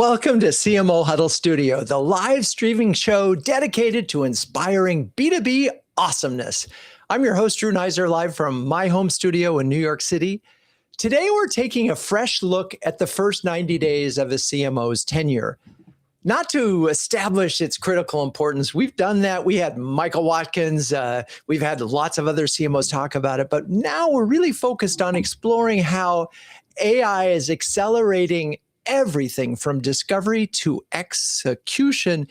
Welcome to CMO Huddles Studio, the live streaming show dedicated to inspiring B2B awesomeness. I'm your host, Drew Neiser, live from my home studio in New York City. Today, we're taking a fresh look at the first 90 days of a CMO's tenure. Not to establish its critical importance. We've done that. We had Michael Watkins. We've had lots of other CMOs talk about it. But now we're really focused on exploring how AI is accelerating everything from discovery to execution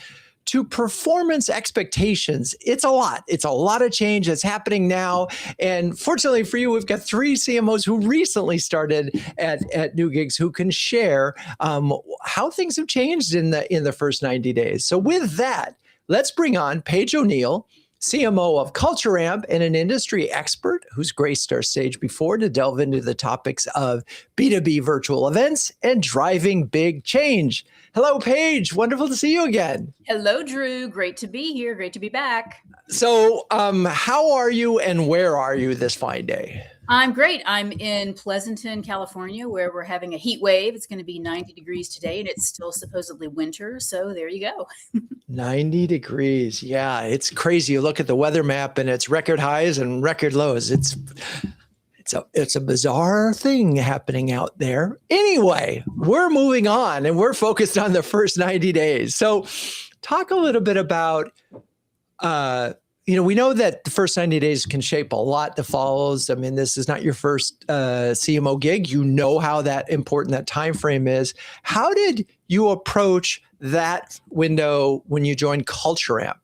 to performance expectations. It's a lot. It's a lot of change that's happening now. And fortunately for you, we've got three CMOs who recently started at New Gigs who can share how things have changed in the first 90 days. So with that, let's bring on Paige O'Neill, CMO of Culture Amp and an industry expert who's graced our stage before to delve into the topics of B2B virtual events and driving big change. Hello, Paige. Wonderful to see you again. Hello, Drew. Great to be here. Great to be back. So how are you and where are you this fine day? I'm great. I'm in Pleasanton, California, where we're having a heat wave. It's going to be 90 degrees today, and it's still supposedly winter. So there you go. 90 degrees. Yeah, it's crazy. You look at the weather map and it's record highs and record lows. It's a bizarre thing happening out there. Anyway, we're moving on and we're focused on the first 90 days. So talk a little bit about, we know that the first 90 days can shape a lot that follows. I mean, this is not your first CMO gig. You know how that important that time frame is. How did you approach that window when you joined Culture Amp?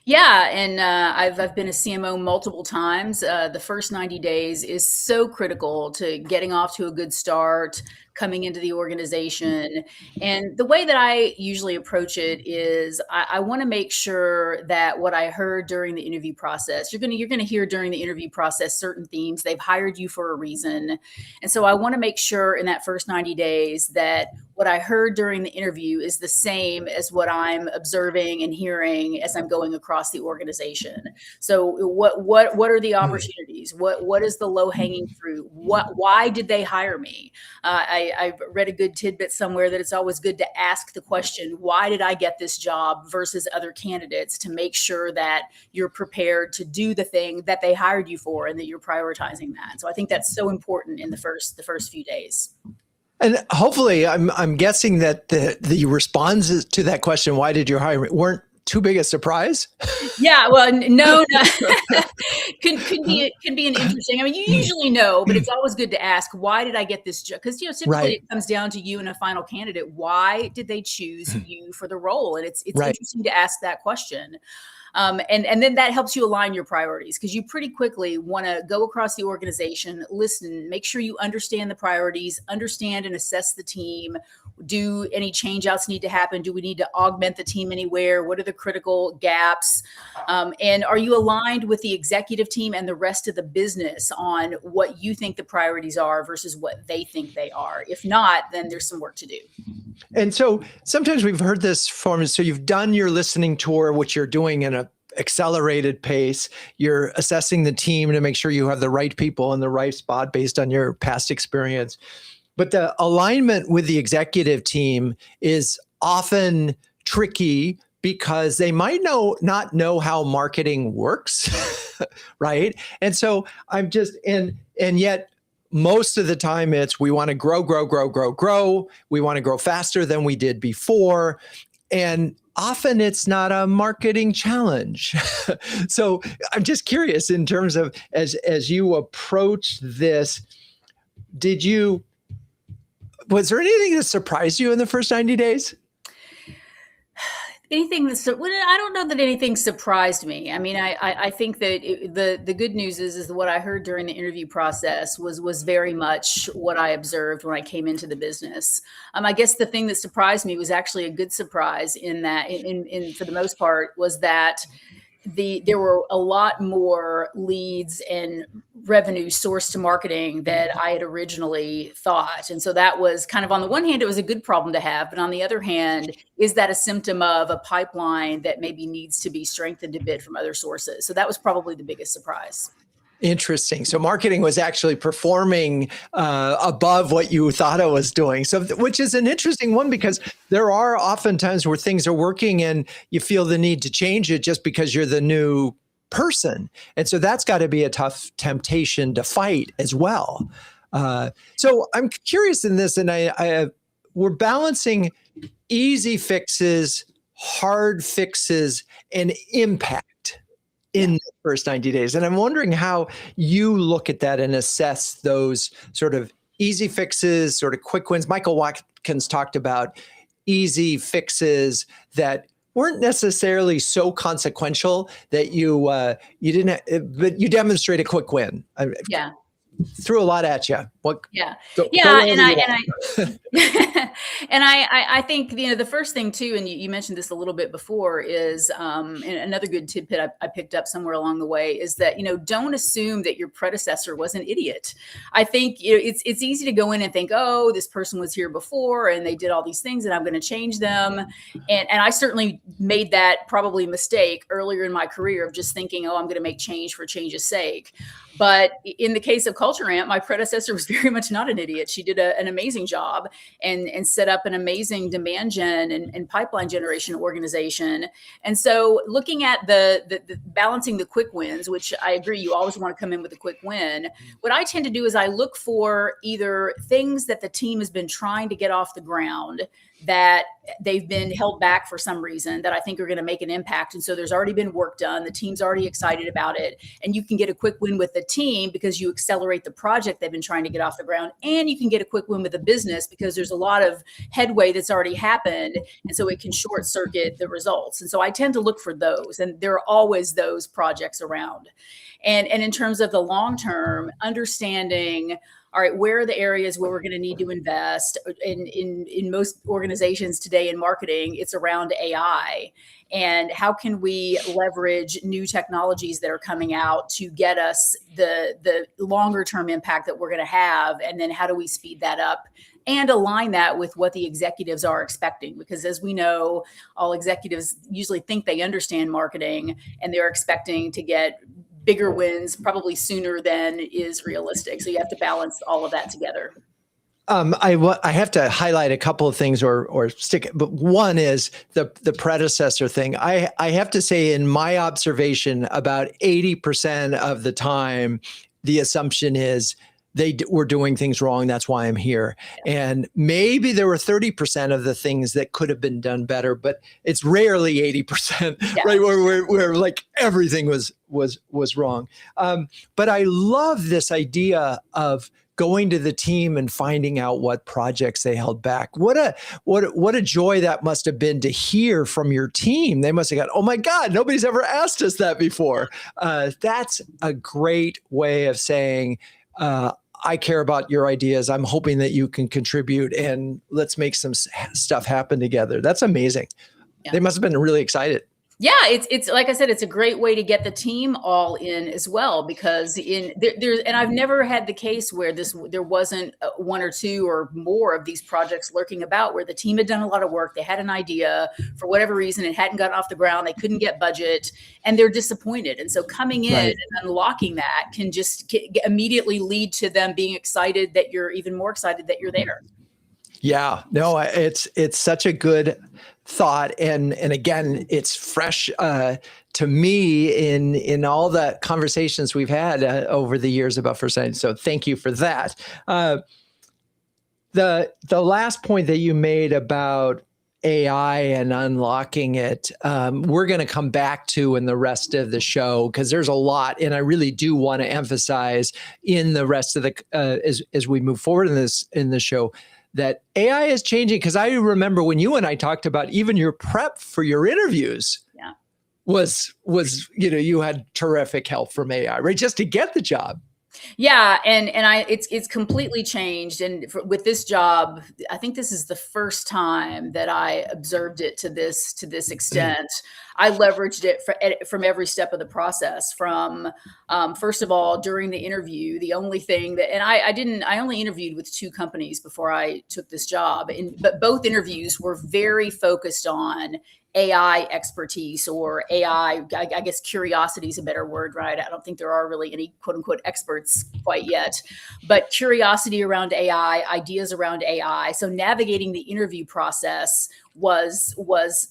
Yeah, and I've been a CMO multiple times. The first 90 days is so critical to getting off to a good start, coming into the organization. And the way that I usually approach it is I want to make sure that what I heard during the interview process, you're going to hear during the interview process certain themes. They've hired you for a reason. And so I want to make sure in that first 90 days that what I heard during the interview is the same as what I'm observing and hearing as I'm going across the organization. So what are the opportunities? What is the low hanging fruit? Why did they hire me? I've read a good tidbit somewhere that it's always good to ask the question, why did I get this job versus other candidates, to make sure that you're prepared to do the thing that they hired you for and that you're prioritizing that. So I think that's so important in the first few days. And hopefully, I'm guessing that the responses to that question, why did you hire me, weren't too big a surprise? Yeah, well, no. Can be an interesting. I mean, you usually know, but it's always good to ask, why did I get this job? Because typically It comes down to you and a final candidate. Why did they choose you for the role? And it's interesting to ask that question. And then that helps you align your priorities, because you pretty quickly want to go across the organization, listen, make sure you understand the priorities, understand and assess the team. Do any change outs need to happen? Do we need to augment the team anywhere? What are the critical gaps? And are you aligned with the executive team and the rest of the business on what you think the priorities are versus what they think they are? If not, then there's some work to do. And so sometimes we've heard this form. So you've done your listening tour, which you're doing in an accelerated pace. You're assessing the team to make sure you have the right people in the right spot based on your past experience. But the alignment with the executive team is often tricky because they might not know how marketing works, right? And so and yet most of the time it's, we want to grow. We want to grow faster than we did before. And often it's not a marketing challenge. So I'm just curious, in terms of, as you approach this, was there anything that surprised you in the first 90 days? I don't know that anything surprised me. I mean, I think that the good news is that what I heard during the interview process was very much what I observed when I came into the business. I guess the thing that surprised me was actually a good surprise, in that, in for the most part, was that there were a lot more leads and revenue sourced to marketing that I had originally thought. And so that was kind of, on the one hand, it was a good problem to have, but on the other hand, is that a symptom of a pipeline that maybe needs to be strengthened a bit from other sources? So that was probably the biggest surprise. Interesting. So marketing was actually performing above what you thought it was doing. So, which is an interesting one because there are often times where things are working and you feel the need to change it just because you're the new person. And so that's got to be a tough temptation to fight as well. So I'm curious in this, and we're balancing easy fixes, hard fixes, and impact in the first 90 days. And I'm wondering how you look at that and assess those sort of easy fixes, sort of quick wins. Michael Watkins talked about easy fixes that weren't necessarily so consequential that you didn't, but you demonstrate a quick win. Yeah. Threw a lot at you. Yeah. Go And I think, the first thing too, and you mentioned this a little bit before, is and another good tidbit I picked up somewhere along the way is that, don't assume that your predecessor was an idiot. I think, it's easy to go in and think, oh, this person was here before and they did all these things and I'm going to change them. And I certainly made that probably mistake earlier in my career of just thinking, oh, I'm going to make change for change's sake. But in the case of Culture Amp, my predecessor was very much not an idiot. She did an amazing job and set up an amazing demand gen and pipeline generation organization. And so looking at the balancing the quick wins, which I agree, you always want to come in with a quick win. What I tend to do is I look for either things that the team has been trying to get off the ground that they've been held back for some reason that I think are going to make an impact. And so there's already been work done. The team's already excited about it. And you can get a quick win with the team because you accelerate the project they've been trying to get off the ground. And you can get a quick win with the business because there's a lot of headway that's already happened. And so it can short circuit the results. And so I tend to look for those. And there are always those projects around. And in terms of the long term, understanding, all right, where are the areas where we're going to need to invest? In most organizations today in marketing, it's around AI. And how can we leverage new technologies that are coming out to get us the longer term impact that we're going to have? And then how do we speed that up and align that with what the executives are expecting? Because as we know, all executives usually think they understand marketing and they're expecting to get bigger wins probably sooner than is realistic. So you have to balance all of that together. I have to highlight a couple of things or stick, but one is the predecessor thing. I have to say, in my observation, about 80% of the time, the assumption is they were doing things wrong. That's why I'm here. Yeah. And maybe there were 30% of the things that could have been done better, but it's rarely 80%, yeah. Right? Where like everything was wrong. But I love this idea of going to the team and finding out what projects they held back. What a joy that must have been to hear from your team. They must have gone, oh my God, nobody's ever asked us that before. That's a great way of saying, I care about your ideas. I'm hoping that you can contribute and let's make some stuff happen together. That's amazing. Yeah. They must have been really excited. Yeah, it's like I said, it's a great way to get the team all in as well, because and I've never had the case where there wasn't one or two or more of these projects lurking about where the team had done a lot of work, they had an idea, for whatever reason it hadn't gotten off the ground, they couldn't get budget, and they're disappointed. And so coming in and unlocking that can just immediately lead to them being excited that you're even more excited that you're there. Yeah, no, it's such a good thought, and again, it's fresh to me in all the conversations we've had over the years about First 90. So thank you for that. The last point that you made about AI and unlocking it, we're going to come back to in the rest of the show, because there's a lot, and I really do want to emphasize in the rest of the as we move forward in the show, that AI is changing. Because I remember when you and I talked about even your prep for your interviews, yeah, was you had terrific help from AI, right, just to get the job. Yeah, and it's completely changed. And with this job, I think this is the first time that I observed it to this extent. I leveraged it from every step of the process. From first of all, during the interview, the only thing that, and I only interviewed with 2 companies before I took this job, but both interviews were very focused on AI expertise or AI, I guess curiosity is a better word, right? I don't think there are really any quote unquote experts quite yet, but curiosity around AI, ideas around AI. So navigating the interview process was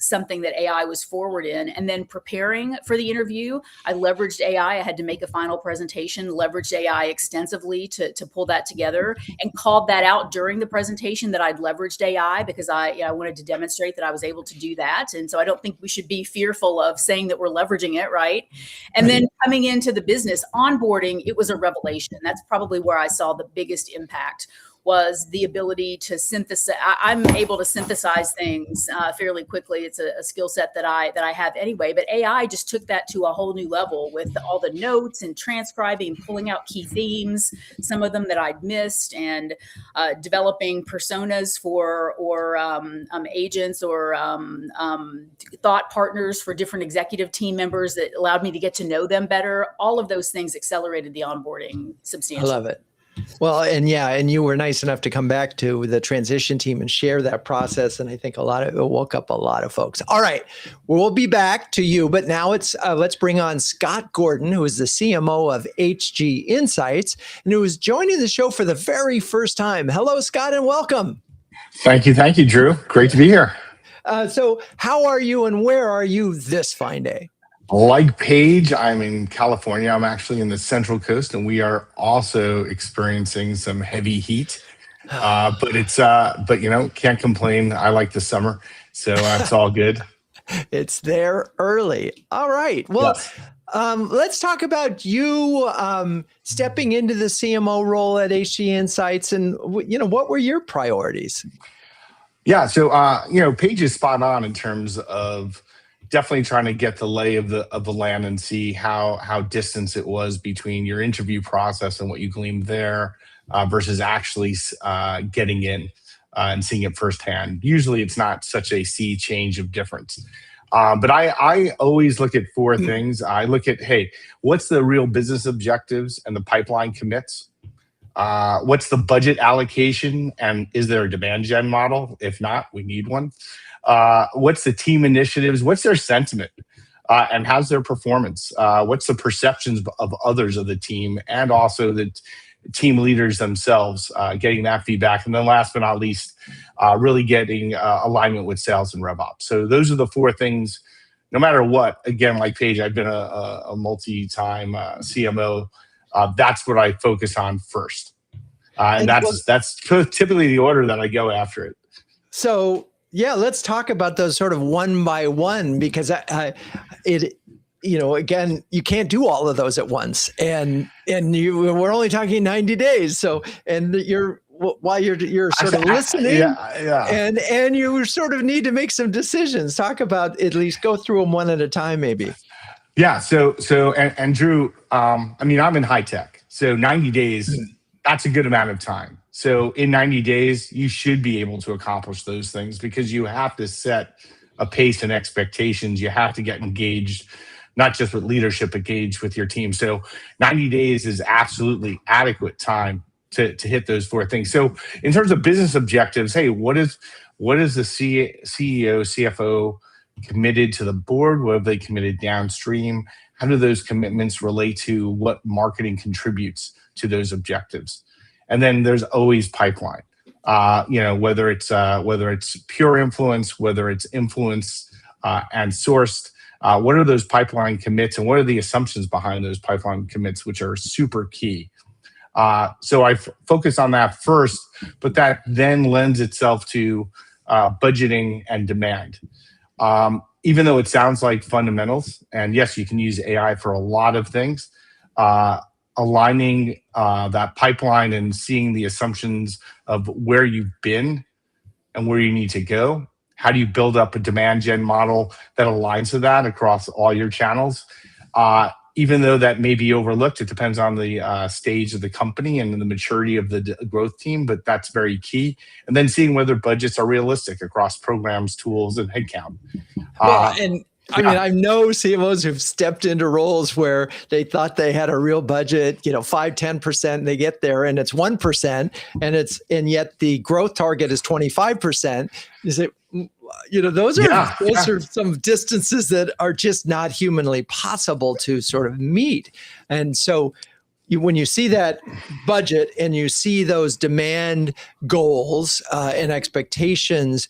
something that AI was forward in. And then preparing for the interview, I leveraged AI. I had to make a final presentation, leveraged AI extensively to pull that together, and called that out during the presentation that I'd leveraged AI because I wanted to demonstrate that I was able to do that. And so I don't think we should be fearful of saying that we're leveraging it, right? And then coming into the business onboarding, it was a revelation. That's probably where I saw the biggest impact, was the ability to synthesize. I'm able to synthesize things fairly quickly. It's a skill set that I have anyway, but AI just took that to a whole new level with all the notes and transcribing, pulling out key themes, some of them that I'd missed, and developing personas for agents or thought partners for different executive team members that allowed me to get to know them better. All of those things accelerated the onboarding substantially. I love it. Well, and you were nice enough to come back to the transition team and share that process. And I think it woke up a lot of folks. All right, we'll be back to you, but now let's bring on Scott Gordon, who is the CMO of HG Insights and who is joining the show for the very first time. Hello, Scott, and welcome. Thank you, Drew. Great to be here. So how are you and where are you this fine day? Like Paige, I'm in California. I'm actually in the Central Coast, and we are also experiencing some heavy heat. But can't complain. I like the summer, so it's all good. It's there early. All right. Well, yes. Let's talk about you stepping into the CMO role at HG Insights, and what were your priorities? Yeah. So Paige is spot on in terms of definitely trying to get the lay of the land and see how distant it was between your interview process and what you gleaned there versus actually getting in and seeing it firsthand. Usually it's not such a sea change of difference. But I always look at four things. I look at, hey, what's the real business objectives and the pipeline commits? What's the budget allocation, and is there a demand gen model? If not, we need one. What's the team initiatives? What's their sentiment? And how's their performance? What's the perceptions of others of the team, and also the team leaders themselves, getting that feedback. And then last but not least, really getting alignment with sales and RevOps. So those are the four things, no matter what. Again, like Paige, I've been a multi-time CMO. That's what I focus on first. And that's typically the order that I go after it. So yeah, let's talk about those sort of one by one, because again, you can't do all of those at once, and we're only talking 90 days. So, and while you're sort of listening, and you sort of need to make some decisions. Talk about, at least go through them one at a time, maybe. Yeah. So Drew, I'm in high tech, so 90 days, that's a good amount of time. So in 90 days, you should be able to accomplish those things, because you have to set a pace and expectations. You have to get engaged, not just with leadership, engaged with your team. So 90 days is absolutely adequate time to hit those four things. So in terms of business objectives, hey, what is the CEO, CFO committed to the board? What have they committed downstream? How do those commitments relate to what marketing contributes to those objectives? And then there's always pipeline, whether it's pure influence, whether it's influence and sourced. What are those pipeline commits, and what are the assumptions behind those pipeline commits, which are super key? So I focus on that first, but that then lends itself to budgeting and demand. Even though it sounds like fundamentals, and yes, you can use AI for a lot of things, aligning that pipeline and seeing the assumptions of where you've been and where you need to go. How do you build up a demand gen model that aligns to that across all your channels? Even though that may be overlooked, it depends on the stage of the company and the maturity of the growth team, but that's very key. And then seeing whether budgets are realistic across programs, tools, and headcount. I know CMOs who've stepped into roles where they thought they had a real budget, 5-10%, and they get there and it's 1%, and yet the growth target is 25%. You say, those Yeah. are some distances that are just not humanly possible to sort of meet. And so when you see that budget and you see those demand goals and expectations,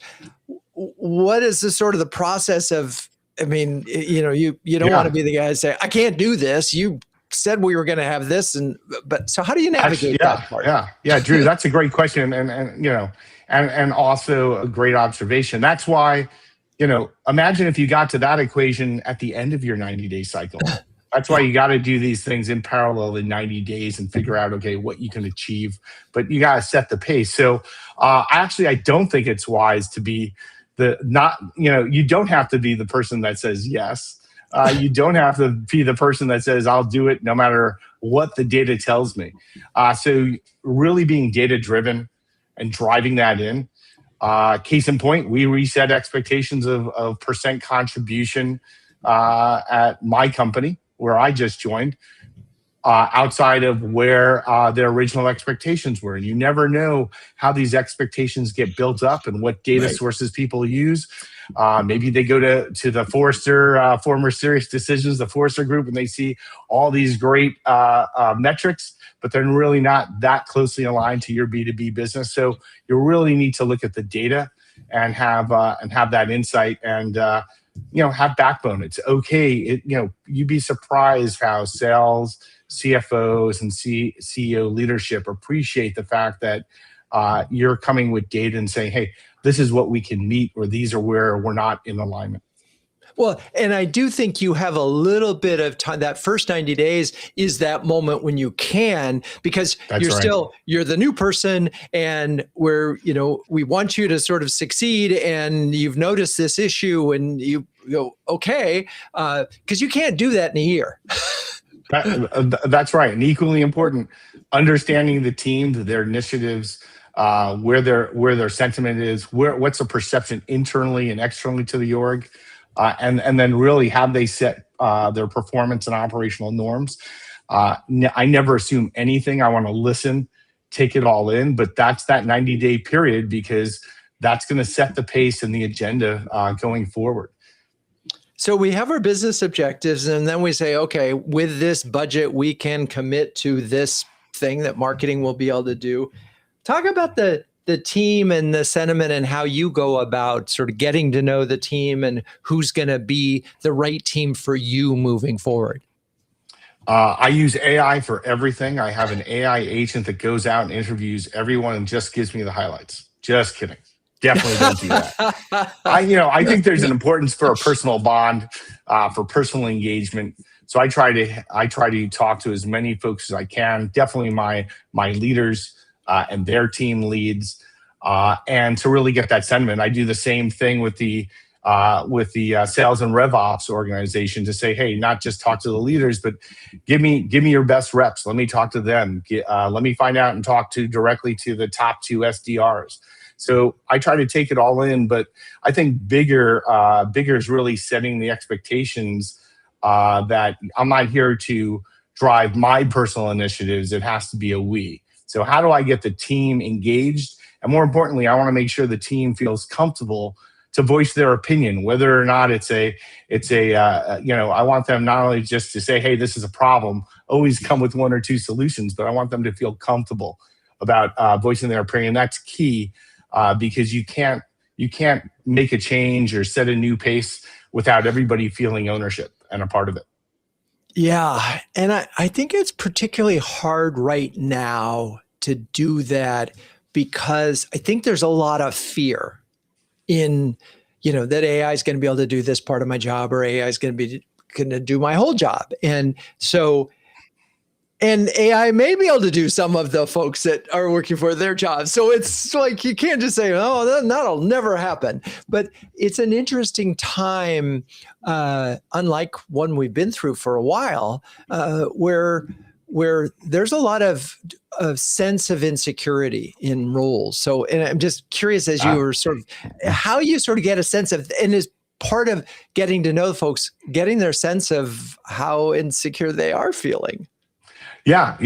what is the sort of the process of, I mean, you don't want to be the guy to say, I can't do this. You said we were going to have this. But so how do you navigate that part? Yeah. Drew, that's a great question. And also a great observation. That's why, imagine if you got to that equation at the end of your 90-day cycle. That's why you got to do these things in parallel in 90 days and figure out, okay, what you can achieve, but you got to set the pace. So I don't think it's wise to be you don't have to be the person that says yes. You don't have to be the person that says, I'll do it no matter what the data tells me. So really being data driven and driving that in. Case in point, we reset expectations of percent contribution at my company, where I just joined, outside of where their original expectations were. And you never know how these expectations get built up and what data sources people use. Maybe they go to the Forrester, former Serious Decisions, the Forrester group, and they see all these great metrics, but they're really not that closely aligned to your B2B business. So you really need to look at the data and have that insight and have backbone. It's okay. You'd be surprised how sales, CFOs, and CEO leadership appreciate the fact that you're coming with data and saying, hey, this is what we can meet, or these are where we're not in alignment. Well, and I do think you have a little bit of time. That first 90 days is that moment when you can, because you're the new person, and we want you to sort of succeed, and you've noticed this issue, and you go, okay, because you can't do that in a year. That's right. And equally important, understanding the team, their initiatives, where their sentiment is, what's the perception internally and externally to the org. And then really have they set their performance and operational norms. I never assume anything. I want to listen, take it all in, but that's that 90-day period, because that's going to set the pace and the agenda going forward. So we have our business objectives, and then we say, okay, with this budget, we can commit to this thing that marketing will be able to do. Talk about the team and the sentiment and how you go about sort of getting to know the team and who's going to be the right team for you moving forward. I use AI for everything. I have an AI agent that goes out and interviews everyone and just gives me the highlights. Just kidding. Definitely don't do that. I think there's an importance for a personal bond, for personal engagement. So I try to talk to as many folks as I can. Definitely my leaders and their team leads, and to really get that sentiment. I do the same thing with the sales and rev ops organization to say, hey, not just talk to the leaders, but give me your best reps. Let me talk to them. Let me find out and talk directly to the top 2 SDRs. So I try to take it all in, but I think bigger is really setting the expectations that I'm not here to drive my personal initiatives. It has to be a we. So how do I get the team engaged? And more importantly, I want to make sure the team feels comfortable to voice their opinion, whether or not I want them not only just to say, hey, this is a problem, always come with 1 or 2 solutions, but I want them to feel comfortable about voicing their opinion. That's key, because you can't make a change or set a new pace without everybody feeling ownership and a part of it. Yeah. And I think it's particularly hard right now to do that, because I think there's a lot of fear in, that AI is going to be able to do this part of my job, or AI is going to do my whole job. And so, and AI may be able to do some of the folks that are working for their jobs. So it's like, you can't just say, oh, that'll never happen. But it's an interesting time, unlike one we've been through for a while, where there's a lot of sense of insecurity in roles. So, and I'm just curious, as you were sort of, how you sort of get a sense of, and is part of getting to know folks, getting their sense of how insecure they are feeling. Yeah.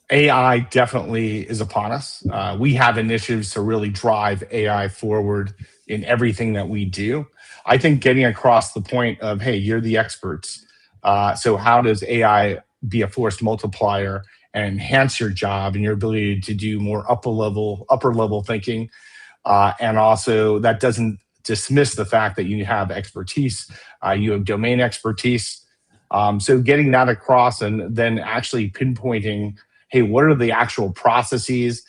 AI definitely is upon us. We have initiatives to really drive AI forward in everything that we do. I think getting across the point of, hey, you're the experts. So how does AI be a force multiplier and enhance your job and your ability to do more upper level thinking? And also that doesn't dismiss the fact that you have expertise, you have domain expertise. So getting that across and then actually pinpointing, hey, what are the actual processes?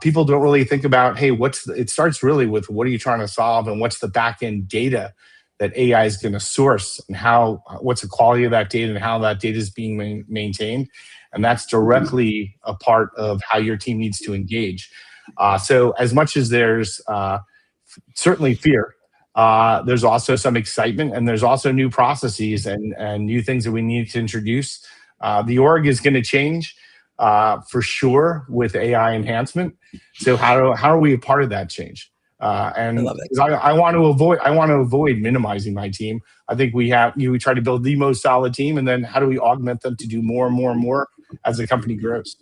People don't really think about, hey, it starts really with what are you trying to solve and what's the back end data that AI is going to source and what's the quality of that data and how that data is being maintained. And that's directly a part of how your team needs to engage. So as much as there's certainly fear, there's also some excitement, and there's also new processes and new things that we need to introduce. The org is going to change for sure with AI enhancement. So how are we a part of that change? And I love it. I want to avoid minimizing my team. I think we try to build the most solid team, and then how do we augment them to do more and more and more as the company grows?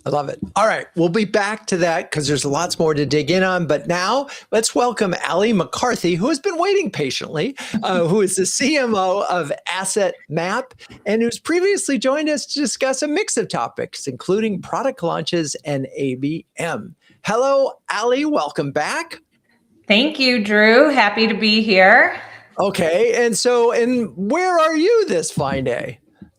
I love it. All right. We'll be back to that because there's lots more to dig in on. But now let's welcome Ali McCarthy, who has been waiting patiently, who is the CMO of Asset Map and who's previously joined us to discuss a mix of topics, including product launches and ABM. Hello, Ali. Welcome back. Thank you, Drew. Happy to be here. Okay. And where are you this fine day?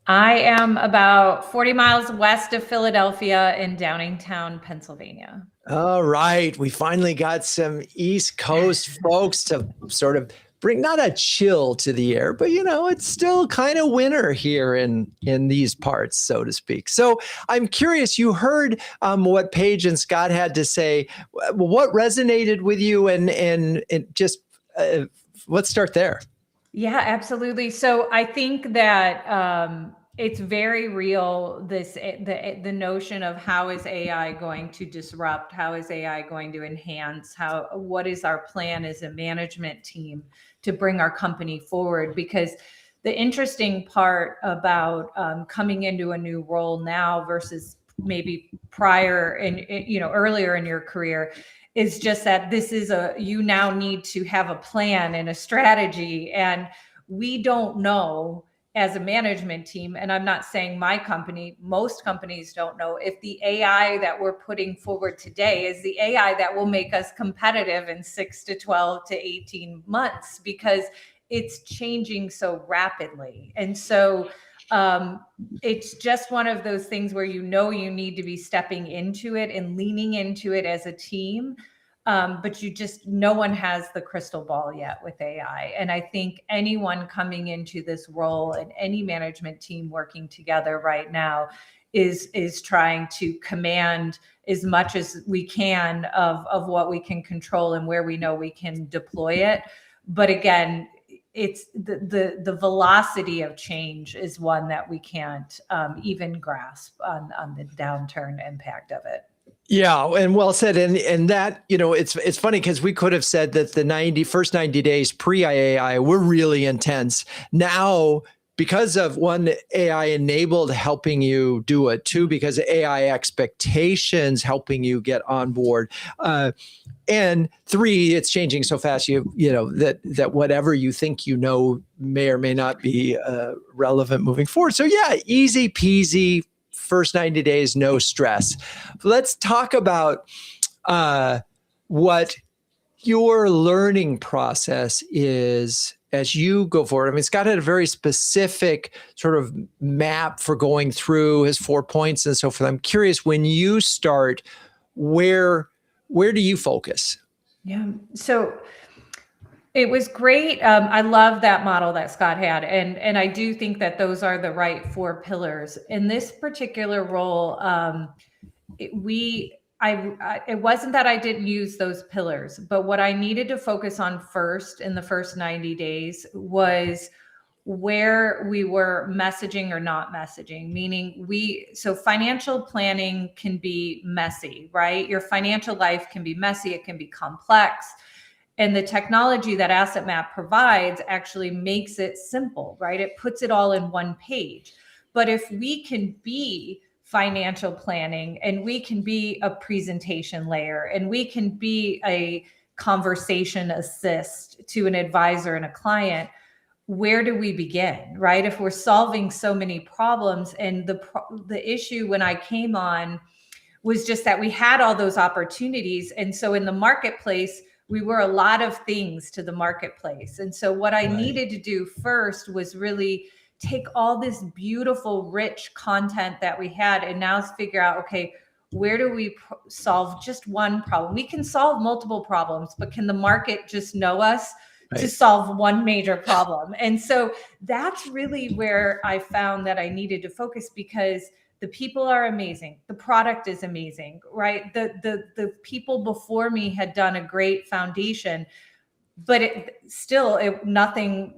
I am about 40 miles west of Philadelphia in Downingtown, Pennsylvania. All right. We finally got some East Coast folks to sort of bring not a chill to the air, but it's still kind of winter here in these parts, so to speak. So I'm curious, you heard what Paige and Scott had to say. What resonated with you and just let's start there. Yeah, absolutely. So I think that it's very real, the notion of how is AI going to disrupt, how is AI going to enhance, what is our plan as a management team to bring our company forward? Because the interesting part about coming into a new role now versus maybe prior and earlier in your career is just that you now need to have a plan and a strategy. And we don't know as a management team, and I'm not saying my company, most companies don't know if the AI that we're putting forward today is the AI that will make us competitive in 6 to 12 to 18 months, because it's changing so rapidly. And so it's just one of those things where you need to be stepping into it and leaning into it as a team. But no one has the crystal ball yet with AI. And I think anyone coming into this role and any management team working together right now is trying to command as much as we can of what we can control and where we know we can deploy it. But again, it's the velocity of change is one that we can't even grasp on the downturn impact of it. Yeah, and well said. And that, it's funny because we could have said that the first 90 days pre-AI were really intense. Now, because of one, AI enabled helping you do it, two, because AI expectations helping you get on board. And three, it's changing so fast, that whatever you think may or may not be relevant moving forward. So yeah, easy peasy. First 90 days, no stress. Let's talk about what your learning process is as you go forward. I mean, Scott had a very specific sort of map for going through his 4 points and so forth. I'm curious, when you start, where do you focus? Yeah. So it was great. I love that model that Scott had. And I do think that those are the right 4 pillars. In this particular role, it wasn't that I didn't use those pillars, but what I needed to focus on first in the first 90 days was where we were messaging or not messaging, meaning so financial planning can be messy, right? Your financial life can be messy. It can be complex. And the technology that Asset Map provides actually makes it simple, right? It puts it all in one page. But if we can be financial planning, and we can be a presentation layer, and we can be a conversation assist to an advisor and a client. Where do we begin, right? If we're solving so many problems, and the issue when I came on was just that we had all those opportunities. And so in the marketplace, we were a lot of things to the marketplace. And so what I needed to do first was really take all this beautiful, rich content that we had and now figure out, okay, where do we solve just one problem? We can solve multiple problems, but can the market just know us to solve one major problem? And so that's really where I found that I needed to focus, because the people are amazing. The product is amazing, right? The people before me had done a great foundation, but nothing,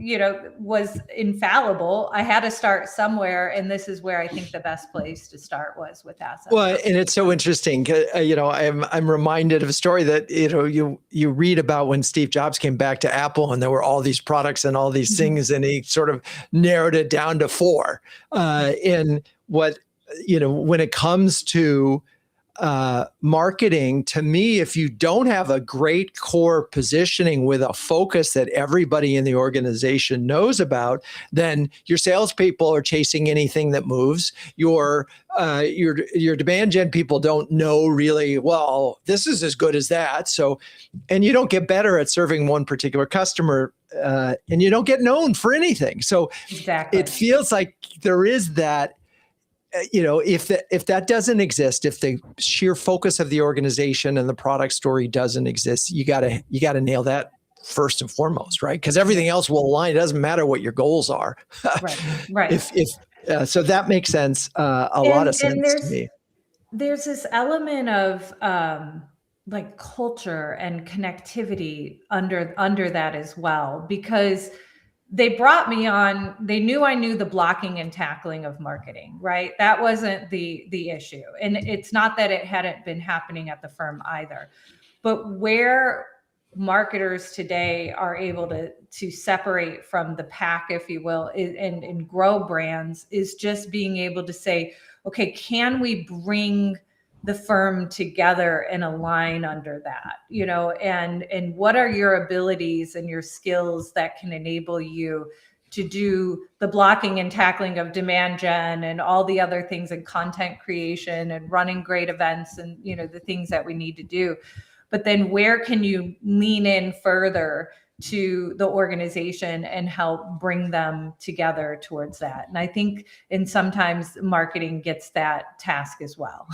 was infallible. I had to start somewhere. And this is where I think the best place to start was with assets. Well, and it's so interesting. I'm reminded of a story that, you read about when Steve Jobs came back to Apple and there were all these products and all these things, and he sort of narrowed it down to 4. And when it comes to marketing, to me, if you don't have a great core positioning with a focus that everybody in the organization knows about, then your salespeople are chasing anything that moves. Your demand gen people don't know really, well, this is as good as that. So, and you don't get better at serving one particular customer, and you don't get known for anything. So exactly. It feels like there is that. If that doesn't exist, if the sheer focus of the organization and the product story doesn't exist, you gotta nail that first and foremost, right? Because everything else will align. It doesn't matter what your goals are. Right. So that makes sense. A lot of sense to me. There's this element of like culture and connectivity under that as well, because they brought me on, they knew I knew the blocking and tackling of marketing, right? That wasn't the issue. And it's not that it hadn't been happening at the firm either. But where marketers today are able to separate from the pack, if you will, and grow brands, is just being able to say, okay, can we bring the firm together and align under that, and what are your abilities and your skills that can enable you to do the blocking and tackling of demand gen and all the other things, and content creation and running great events and, the things that we need to do. But then where can you lean in further to the organization and help bring them together towards that? And I think, and sometimes marketing gets that task as well.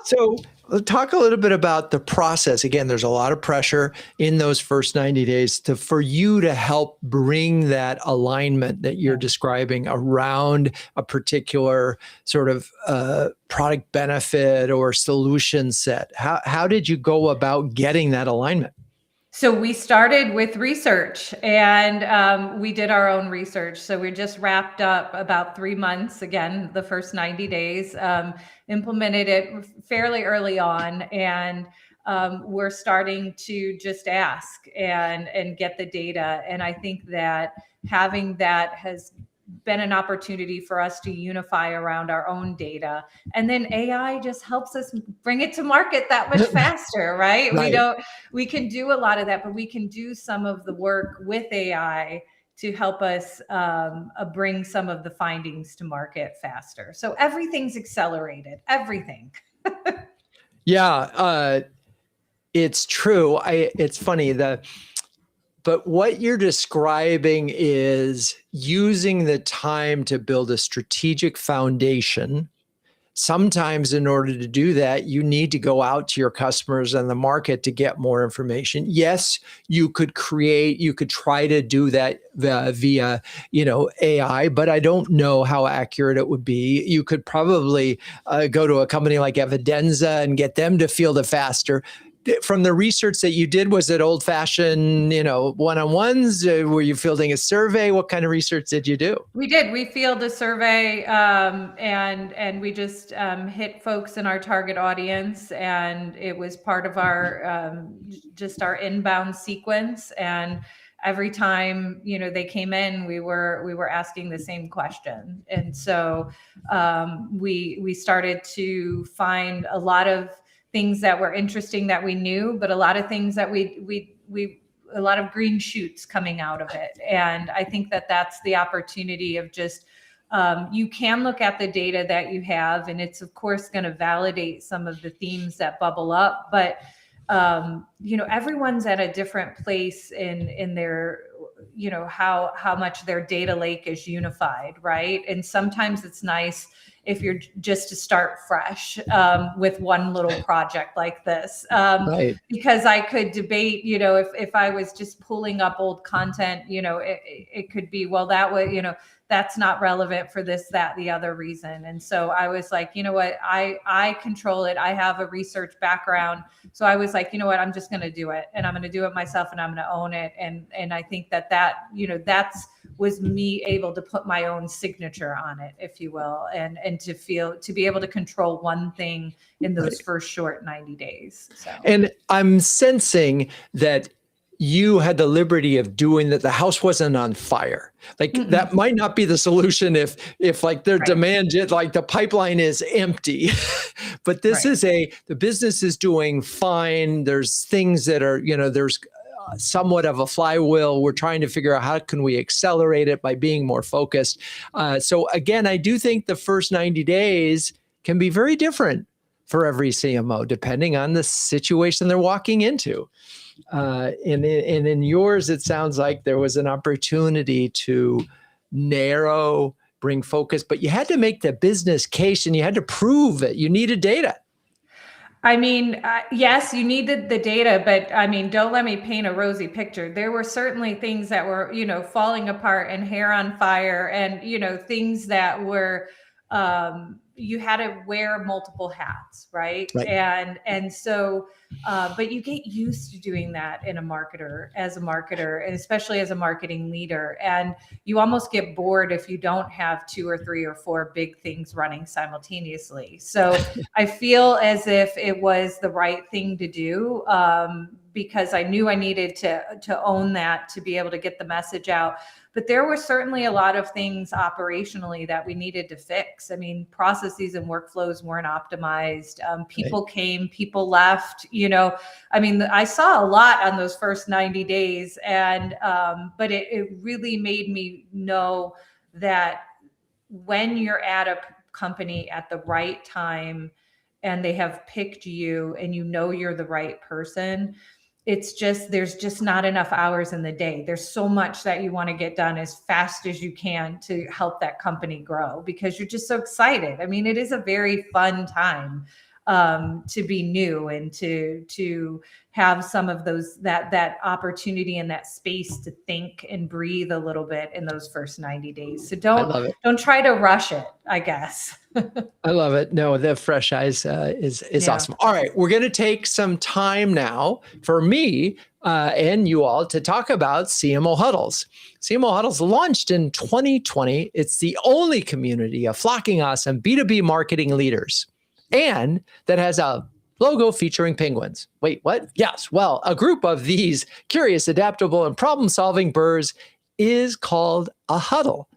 So let's talk a little bit about the process. Again, there's a lot of pressure in those first 90 days for you to help bring that alignment that you're describing around a particular sort of product benefit or solution set. How did you go about getting that alignment? So we started with research, and we did our own research. So we just wrapped up about 3 months, again, the first 90 days, implemented it fairly early on. And we're starting to just ask and get the data. And I think that having that has been an opportunity for us to unify around our own data. And then AI just helps us bring it to market that much faster, right? We can do a lot of that, but we can do some of the work with AI to help us bring some of the findings to market faster. So everything's accelerated, everything. Yeah, it's true. It's funny but what you're describing is using the time to build a strategic foundation. Sometimes in order to do that, you need to go out to your customers and the market to get more information. Yes, you could try to do that via, AI, but I don't know how accurate it would be. You could probably go to a company like Evidenza and get them to field it faster. From the research that you did, was it old-fashioned, one-on-ones? Were you fielding a survey? What kind of research did you do? We did. We fielded a survey, and we just hit folks in our target audience, and it was part of our just our inbound sequence. And every time, they came in, we were asking the same question. And so we started to find a lot of things that were interesting that we knew, but a lot of things that we a lot of green shoots coming out of it. And I think that that's the opportunity of just, you can look at the data that you have, and it's of course going to validate some of the themes that bubble up, but everyone's at a different place in their, how much their data lake is unified, right? And sometimes it's nice if you're just to start fresh with one little project like this, Right. because I could debate, if I was just pulling up old content, it could be, well, that was, that's not relevant for this, that, the other reason. And so I was like, you know what, I control it. I have a research background. So I was like, you know what, I'm just going to do it, and I'm going to do it myself, and I'm going to own it. And I think that that's was me able to put my own signature on it, if you will, and to be able to control one thing in those first short 90 days. So. And I'm sensing that you had the liberty of doing that. The house wasn't on fire. Like that might not be the solution if like their demand, like the pipeline is empty, but this is the business is doing fine. There's things that are, there's somewhat of a flywheel. We're trying to figure out how can we accelerate it by being more focused. So again, I do think the first 90 days can be very different for every CMO, depending on the situation they're walking into. And in yours, it sounds like there was an opportunity to narrow, bring focus, but you had to make the business case and you had to prove it. You needed data. I mean, yes, you needed the data, but I mean, don't let me paint a rosy picture. There were certainly things that were, falling apart and hair on fire, and, things that were, you had to wear multiple hats, right? And so, but you get used to doing that as a marketer, and especially as a marketing leader. And you almost get bored if you don't have 2 or 3 or 4 big things running simultaneously. So I feel as if it was the right thing to do, because I knew I needed to own that, to be able to get the message out. But there were certainly a lot of things operationally that we needed to fix. I mean, processes and workflows weren't optimized. People came, people left, I mean, I saw a lot on those first 90 days. And, but it really made me know that when you're at a company at the right time and they have picked you and you're the right person, it's just, there's just not enough hours in the day. There's so much that you want to get done as fast as you can to help that company grow, because you're just so excited. I mean, it is a very fun time to be new and to have some of those, that opportunity and that space to think and breathe a little bit in those first 90 days. So don't try to rush it, I guess. I love it. No, the fresh eyes is awesome. All right, we're going to take some time now for me and you all to talk about CMO Huddles. CMO Huddles launched in 2020. It's the only community of flocking awesome B2B marketing leaders, and that has a logo featuring penguins. Wait, what? Yes. Well, a group of these curious, adaptable, and problem-solving birds is called a huddle.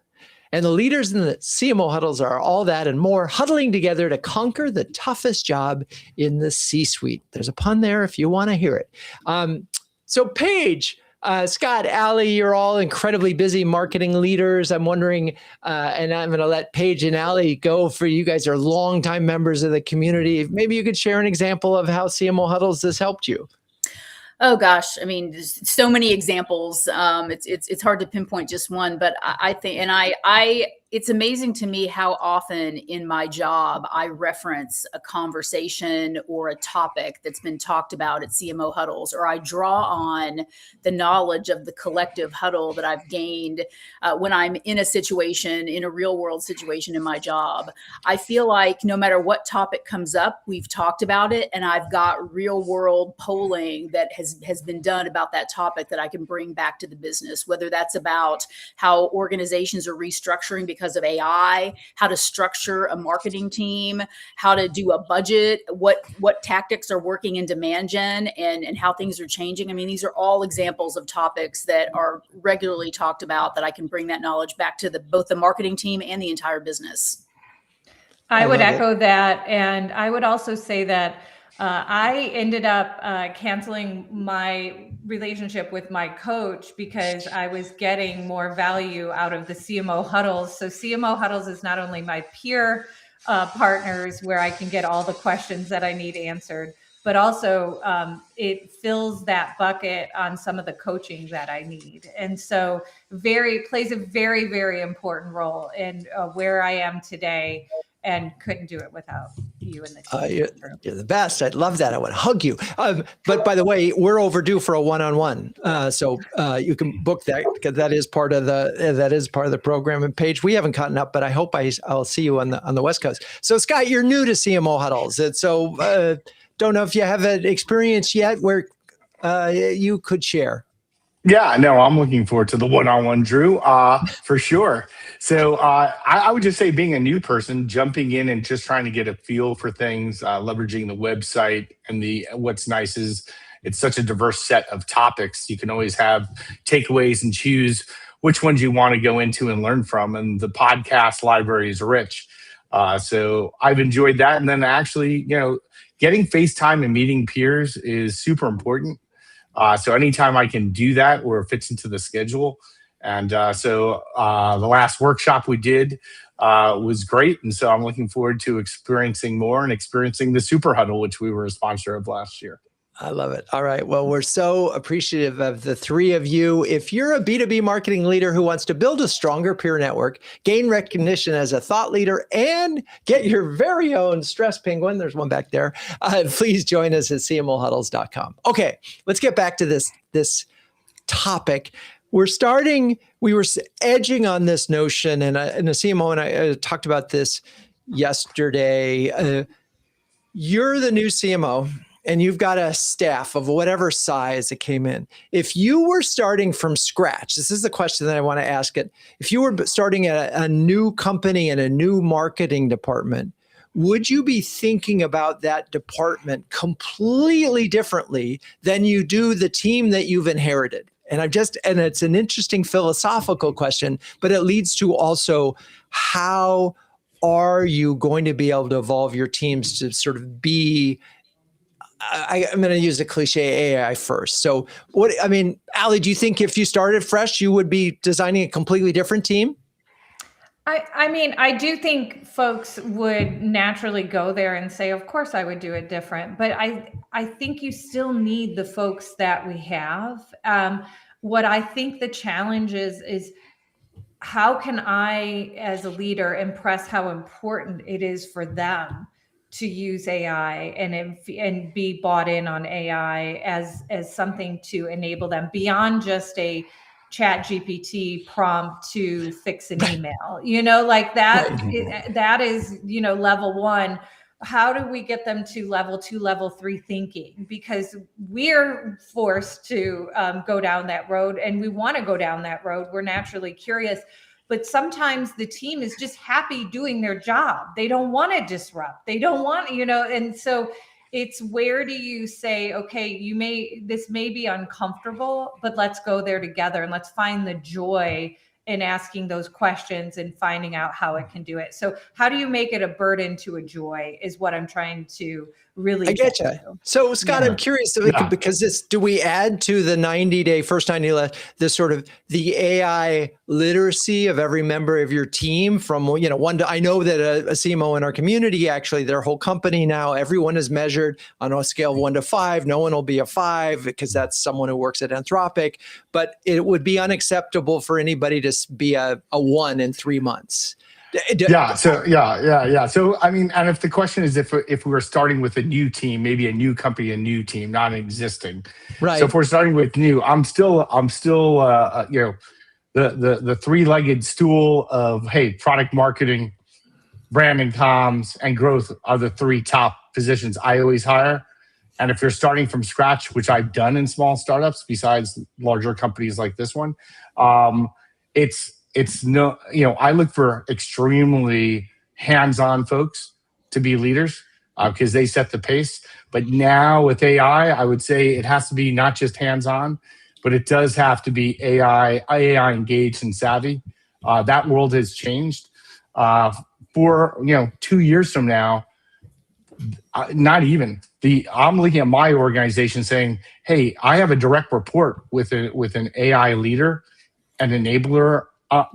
And the leaders in the CMO Huddles are all that and more, huddling together to conquer the toughest job in the C-suite. There's a pun there if you want to hear it. So Paige, Scott, Allie, you're all incredibly busy marketing leaders. I'm wondering, and I'm going to let Paige and Allie go, for you guys are longtime members of the community. Maybe you could share an example of how CMO Huddles has helped you. Oh gosh, I mean, there's so many examples. It's hard to pinpoint just one, but I think, and it's amazing to me how often in my job I reference a conversation or a topic that's been talked about at CMO Huddles, or I draw on the knowledge of the collective huddle that I've gained when I'm in a situation, in a real world situation in my job. I feel like no matter what topic comes up, we've talked about it, and I've got real world polling that has been done about that topic that I can bring back to the business, whether that's about how organizations are restructuring because of AI, how to structure a marketing team, how to do a budget, what tactics are working in demand gen, and how things are changing. I mean, these are all examples of topics that are regularly talked about that I can bring that knowledge back to both the marketing team and the entire business. I would echo that. And I would also say that I ended up canceling my relationship with my coach because I was getting more value out of the CMO Huddles. So CMO Huddles is not only my peer partners where I can get all the questions that I need answered, but also it fills that bucket on some of the coaching that I need. And so plays a very, very important role in where I am today, and couldn't do it without you and the team. You're the best. I'd love that. I would hug you. But by the way, we're overdue for a one-on-one. So you can book that, because that is part of the program. And Paige, we haven't gotten up, but I hope I'll see you on the West Coast. So Scott, you're new to CMO Huddles. And so don't know if you have an experience yet where you could share. Yeah, no, I'm looking forward to the one-on-one, Drew, for sure. So I would just say, being a new person, jumping in and just trying to get a feel for things, leveraging the website, and what's nice is it's such a diverse set of topics. You can always have takeaways and choose which ones you want to go into and learn from. And the podcast library is rich. So I've enjoyed that. And then actually, getting FaceTime and meeting peers is super important. So anytime I can do that, or it fits into the schedule. And so the last workshop we did was great. And so I'm looking forward to experiencing more and experiencing the Super Huddle, which we were a sponsor of last year. I love it. All right. Well, we're so appreciative of the three of you. If you're a B2B marketing leader who wants to build a stronger peer network, gain recognition as a thought leader, and get your very own stress penguin, there's one back there, please join us at cmohuddles.com. Okay, let's get back to this topic. We were edging on this notion, and the CMO and I talked about this yesterday. You're the new CMO, and you've got a staff of whatever size that came in. If you were starting from scratch, this is the question that I want to ask it. If you were starting at a new company and a new marketing department, would you be thinking about that department completely differently than you do the team that you've inherited? And it's an interesting philosophical question, but it leads to also, how are you going to be able to evolve your teams to sort of be, I'm going to use the cliche, AI first. So Allie, do you think if you started fresh, you would be designing a completely different team? I do think folks would naturally go there and say, of course I would do it different. But I think you still need the folks that we have. What I think the challenge is how can I, as a leader, impress how important it is for them to use AI and be bought in on AI as something to enable them beyond just a Chat GPT prompt to fix an email, like that. Right. That is, level one. How do we get them to level 2, level 3 thinking? Because we're forced to go down that road, and we want to go down that road. We're naturally curious. But sometimes the team is just happy doing their job. They don't want to disrupt. They don't want, and so it's, where do you say, okay, this may be uncomfortable, but let's go there together and let's find the joy in asking those questions and finding out how it can do it. So how do you make it a burden to a joy is what I'm trying to really get you. So Scott, I'm curious, because do we add to the first 90 days, this sort of the AI literacy of every member of your team from, one to, I know that a CMO in our community, actually their whole company now, everyone is measured on a scale of 1 to 5. No one will be a 5 because that's someone who works at Anthropic, but it would be unacceptable for anybody to be a 1 in 3 months. Yeah. So, and if the question is if we were starting with a new team, maybe a new company, a new team, not an existing. Right. So if we're starting with new, I'm still the three-legged stool of, hey, product marketing, brand and comms, and growth are the 3 top positions I always hire. And if you're starting from scratch, which I've it's no, I look for extremely hands-on folks to be leaders because they set the pace. But now with AI, I would say it has to be not just hands-on, but it does have to be AI engaged and savvy. That world has changed. For 2 years from now, not even I'm looking at my organization saying, hey, I have a direct report with an AI leader, an enabler,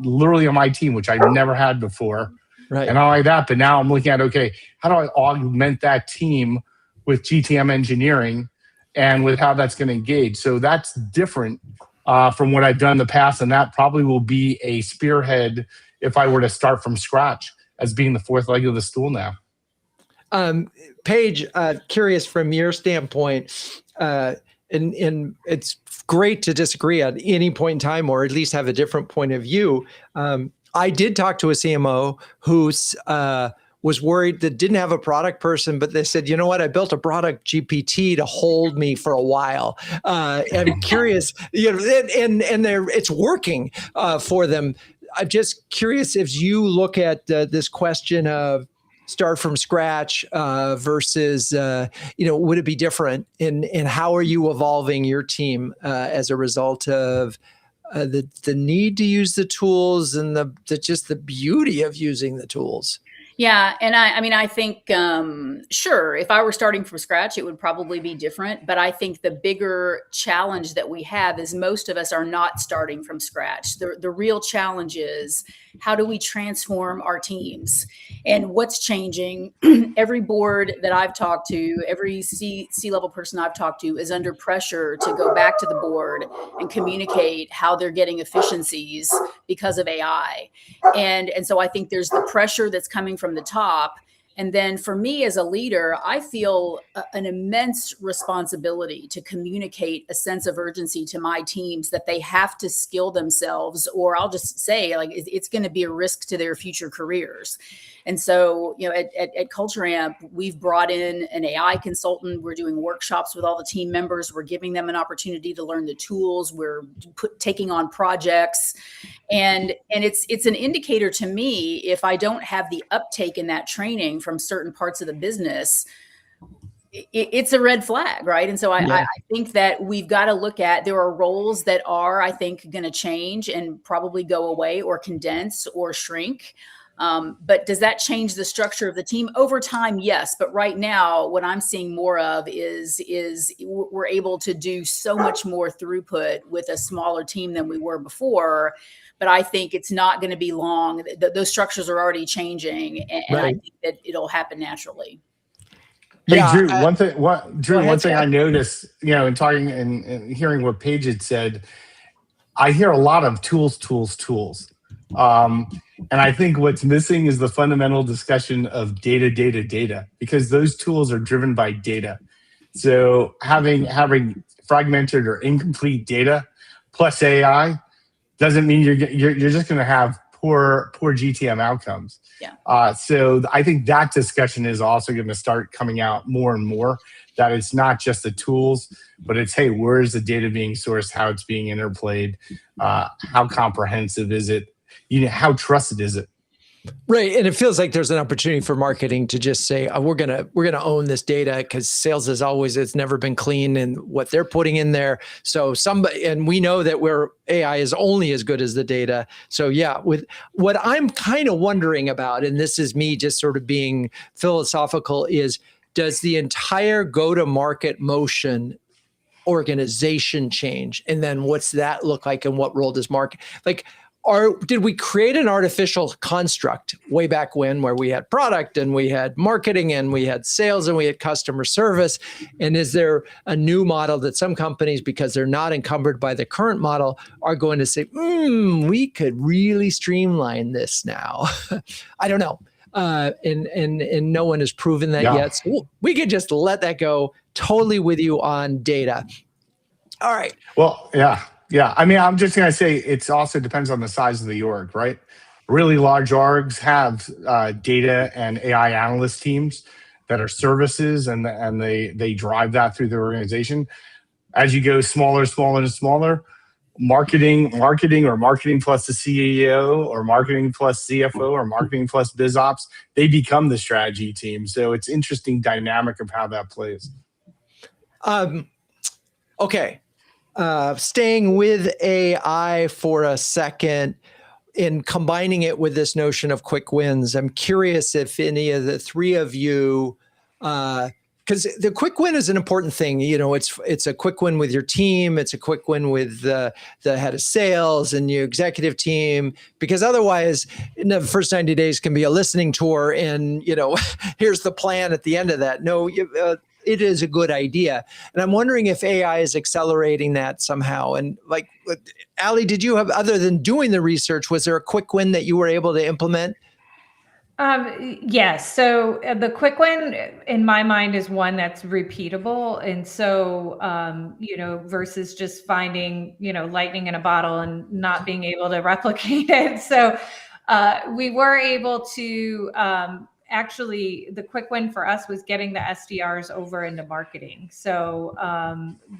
literally on my team, which I've never had before. Right. And not like that, but now I'm looking at, okay, how do I augment that team with GTM engineering and with how that's going to engage? So that's different from what I've done in the past. And that probably will be a spearhead if I were to start from scratch as being the fourth leg of the stool now. Paige, curious from your standpoint, and it's great to disagree at any point in time, or at least have a different point of view. I did talk to a CMO who was worried that didn't have a product person, but they said, you know what, I built a product GPT to hold me for a while. I'm curious, and it's working for them. I'm just curious if you look at this question of start from scratch versus, would it be different? And how are you evolving your team as a result of the need to use the tools and just the beauty of using the tools? Yeah. And I think, sure, if I were starting from scratch, it would probably be different. But I think the bigger challenge that we have is most of us are not starting from scratch. The real challenge is, how do we transform our teams? And what's changing? Every board that I've talked to, every C-level person I've talked to is under pressure to go back to the board and communicate how they're getting efficiencies because of AI. And so I think there's the pressure that's coming from the top. And then for me as a leader, I feel an immense responsibility to communicate a sense of urgency to my teams that they have to skill themselves, or I'll just say, like, it's going to be a risk to their future careers. And so, at Culture Amp, we've brought in an AI consultant. We're doing workshops with all the team members. We're giving them an opportunity to learn the tools. We're taking on projects. And it's an indicator to me, if I don't have the uptake in that training from certain parts of the business, it's a red flag, right? And so I think that we've got to look at, there are roles that are, I think, going to change and probably go away or condense or shrink. But does that change the structure of the team over time? Yes. But right now, what I'm seeing more of is we're able to do so much more throughput with a smaller team than we were before. But I think it's not going to be long. Those structures are already changing, and right. I think that it'll happen naturally. Hey, Drew, one thing I noticed, in talking and hearing what Paige had said, I hear a lot of tools. And I think what's missing is the fundamental discussion of data, because those tools are driven by data. So having fragmented or incomplete data plus AI doesn't mean you're just going to have poor GTM outcomes. Yeah. So I think that discussion is also going to start coming out more and more, that it's not just the tools, but it's, hey, where is the data being sourced, how it's being interplayed, how comprehensive is it, how trusted is it? Right. And it feels like there's an opportunity for marketing to just say, we're gonna own this data, because sales it's never been clean in what they're putting in there. So and we know that AI is only as good as the data. So yeah, with what I'm kind of wondering about, and this is me just sort of being philosophical, is, does the entire go-to-market motion organization change? And then what's that look like, and what role does market, did we create an artificial construct way back when, where we had product and we had marketing and we had sales and we had customer service? And is there a new model that some companies, because they're not encumbered by the current model, are going to say, we could really streamline this now? I don't know. And no one has proven that yet. So we could just let that go. Totally with you on data. All right. Well, yeah. Yeah, I mean, I'm just going to say it also depends on the size of the org, right? Really large orgs have data and AI analyst teams that are services, and they drive that through the organization. As you go smaller, marketing or marketing plus the CEO or marketing plus CFO or marketing plus biz ops, they become the strategy team. So it's interesting dynamic of how that plays. Okay. Staying with AI for a second, in combining it with this notion of quick wins, I'm curious if any of the three of you, because the quick win is an important thing. It's a quick win with your team. It's a quick win with the head of sales and your executive team, because otherwise, in the first 90 days can be a listening tour, and here's the plan at the end of that. No, it is a good idea. And I'm wondering if AI is accelerating that somehow. And like, Ali, did you have, other than doing the research, was there a quick win that you were able to implement? Yes. So the quick win in my mind is one that's repeatable. And so, versus just finding, lightning in a bottle and not being able to replicate it. So we were able to, actually, the quick win for us was getting the SDRs over into marketing. So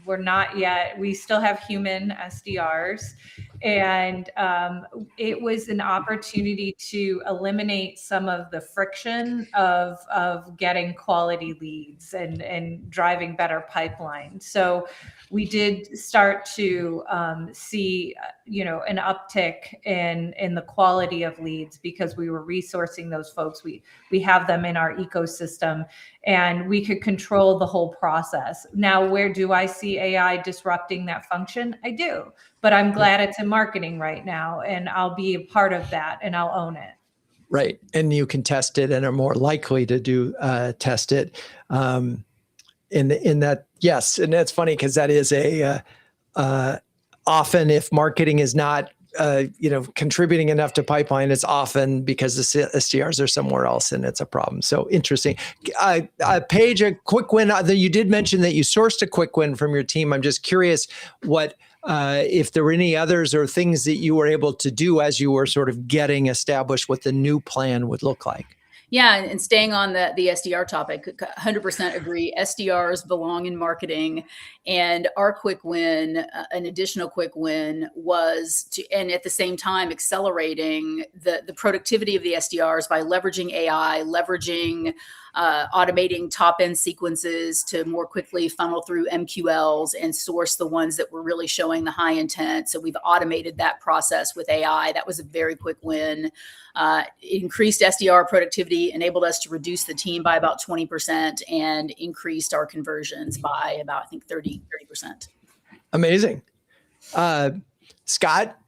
we're not yet, we still have human SDRs. And it was an opportunity to eliminate some of the friction of getting quality leads and driving better pipeline. So we did start to see, an uptick in the quality of leads, because we were resourcing those folks. We have them in our ecosystem, and we could control the whole process. Now, where do I see AI disrupting that function? I do, but I'm glad it's in marketing right now, and I'll be a part of that, and I'll own it. Right, and you can test it, and are more likely to test it. In that, yes, and that's funny, because that is often, if marketing is not contributing enough to pipeline, it's often because the SDRs are somewhere else, and it's a problem. So interesting. Paige, a quick win. You did mention that you sourced a quick win from your team. I'm just curious what if there were any others or things that you were able to do as you were sort of getting established what the new plan would look like. Yeah, and staying on the SDR topic, 100% agree. SDRs belong in marketing, and our quick win, an additional quick win, was and at the same time accelerating the productivity of the SDRs by leveraging AI, leveraging automating top-end sequences to more quickly funnel through MQLs and source the ones that were really showing the high intent. So we've automated that process with AI. That was a very quick win. Increased SDR productivity, enabled us to reduce the team by about 20%, and increased our conversions by about, I think, 30%. Amazing. Scott,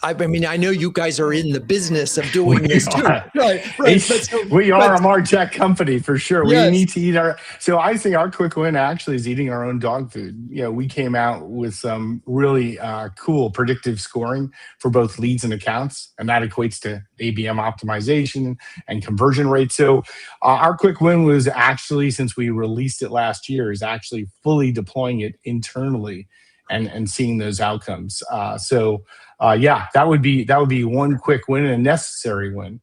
I mean, I know you guys are in the business of doing this too. Right. We are a MarTech company for sure. Yes. We need to eat so I think our quick win actually is eating our own dog food. We came out with some really cool predictive scoring for both leads and accounts, and that equates to ABM optimization and conversion rate. So our quick win was actually, since we released it last year, is actually fully deploying it internally and seeing those outcomes. That would be one quick win and a necessary win.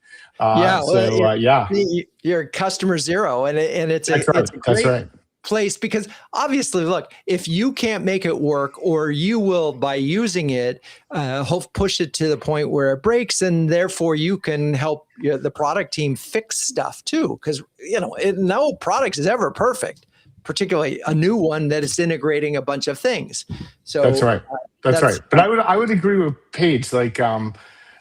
You're customer zero, and it's a great place, because obviously, look, if you can't make it work, or you will, by using it, push it to the point where it breaks, and therefore you can help the product team fix stuff too, because no product is ever perfect, particularly a new one that is integrating a bunch of things. So that's right. That's right. But I would agree with Paige. Like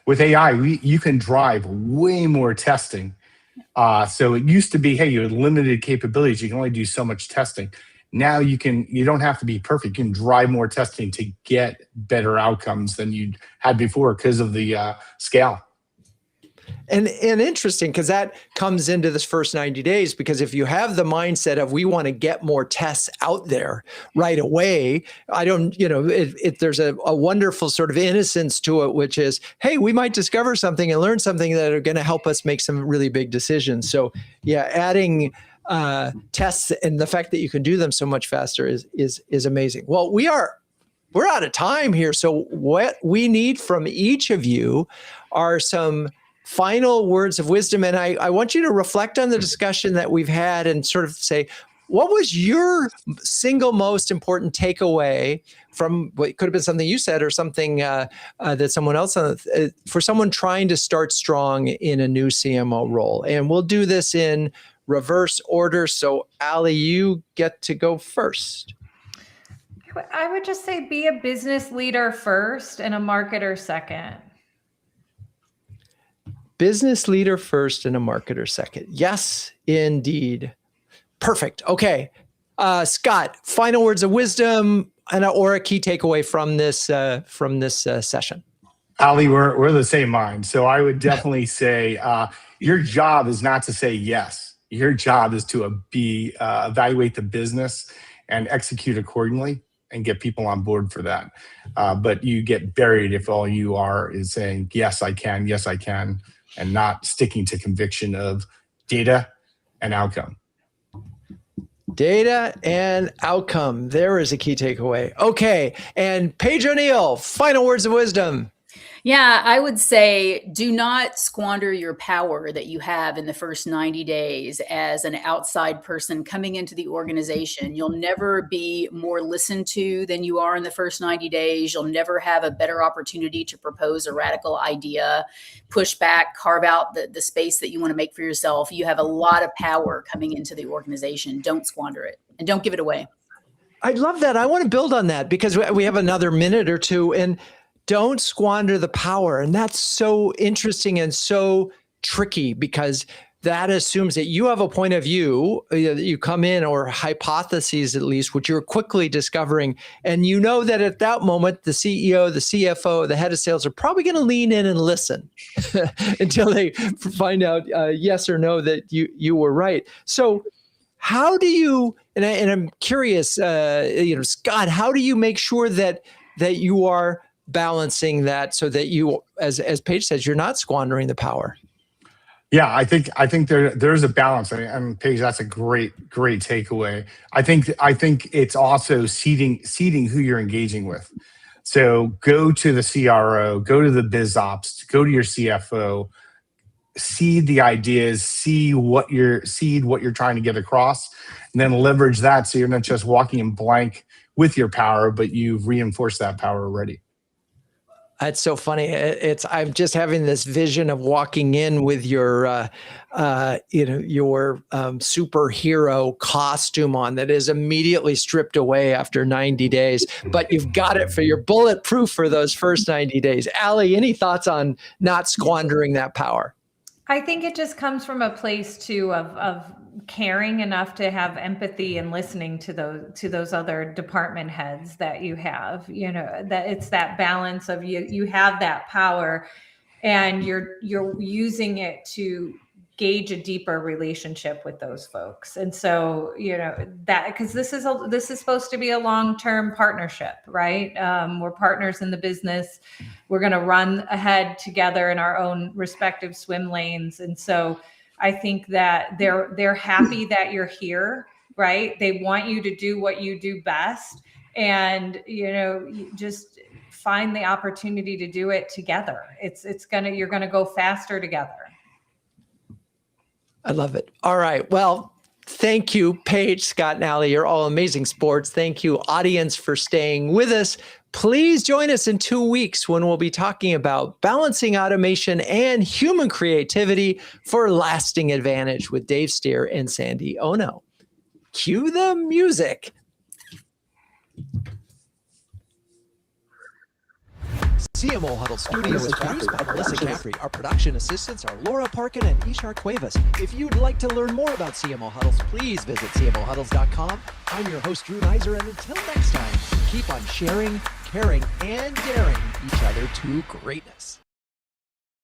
with AI, you can drive way more testing. So it used to be, hey, you had limited capabilities. You can only do so much testing. Now you don't have to be perfect. You can drive more testing to get better outcomes than you had before because of the scale. And interesting, because that comes into this first 90 days, because if you have the mindset of we want to get more tests out there right away, there's a wonderful sort of innocence to it, which is, hey, we might discover something and learn something that are going to help us make some really big decisions. So yeah, adding tests and the fact that you can do them so much faster is amazing. Well, we're out of time here. So what we need from each of you are some final words of wisdom. And I want you to reflect on the discussion that we've had and sort of say, what was your single most important takeaway from what could have been something you said or something that someone else, for someone trying to start strong in a new CMO role? And we'll do this in reverse order. So Ali, you get to go first. I would just say be a business leader first and a marketer second. Business leader first and a marketer second. Yes, indeed. Perfect. Okay. Scott, final words of wisdom or a key takeaway from this session. Ali, we're the same mind. So I would definitely say your job is not to say yes. Your job is to evaluate the business and execute accordingly and get people on board for that. But you get buried if all you are is saying, yes, I can, and not sticking to conviction of data and outcome. Data and outcome. There is a key takeaway. Okay. And Paige O'Neill, final words of wisdom. Yeah, I would say do not squander your power that you have in the first 90 days as an outside person coming into the organization. You'll never be more listened to than you are in the first 90 days. You'll never have a better opportunity to propose a radical idea, push back, carve out the space that you want to make for yourself. You have a lot of power coming into the organization. Don't squander it and don't give it away. I love that. I want to build on that because we have another minute or two, and don't squander the power. And that's so interesting and so tricky because that assumes that you have a point of view that you come in, or hypotheses at least, which you're quickly discovering. And you know that at that moment, the CEO, the CFO, the head of sales are probably going to lean in and listen until they find out yes or no that you were right. So how do you, and I'm curious, Scott, how do you make sure that you are balancing that so that you, as Paige says, you're not squandering the power? Yeah, I think there's a balance. And Paige, that's a great takeaway. I think it's also seeding who you're engaging with. So go to the CRO, go to the biz ops, go to your CFO, seed the ideas, seed what you're trying to get across, and then leverage that so you're not just walking in blank with your power, but you've reinforced that power already. That's so funny. I'm just having this vision of walking in with your superhero costume on that is immediately stripped away after 90 days, but you've got it for your bulletproof for those first 90 days. Ali, any thoughts on not squandering that power? I think it just comes from a place too of caring enough to have empathy and listening to those other department heads that you have. That it's that balance of you have that power, and you're using it to gauge a deeper relationship with those folks. And so that, because this is supposed to be a long-term partnership, right? We're partners in the business. We're going to run ahead together in our own respective swim lanes. And so I think that they're happy that you're here, right? They want you to do what you do best, and you just find the opportunity to do it together. You're gonna go faster together. I love it. All right. Well, thank you, Paige, Scott, and Ali. You're all amazing sports. Thank you, audience, for staying with us. Please join us in 2 weeks when we'll be talking about balancing automation and human creativity for lasting advantage with Dave Steer and Sandy Ono. Cue the music. CMO Huddles Studio is produced by Melissa Caffrey. Our production assistants are Laura Parkin and Ishar Cuevas. If you'd like to learn more about CMO Huddles, please visit CMOHuddles.com. I'm your host, Drew Neiser, and until next time, keep on sharing, caring, and daring each other to greatness.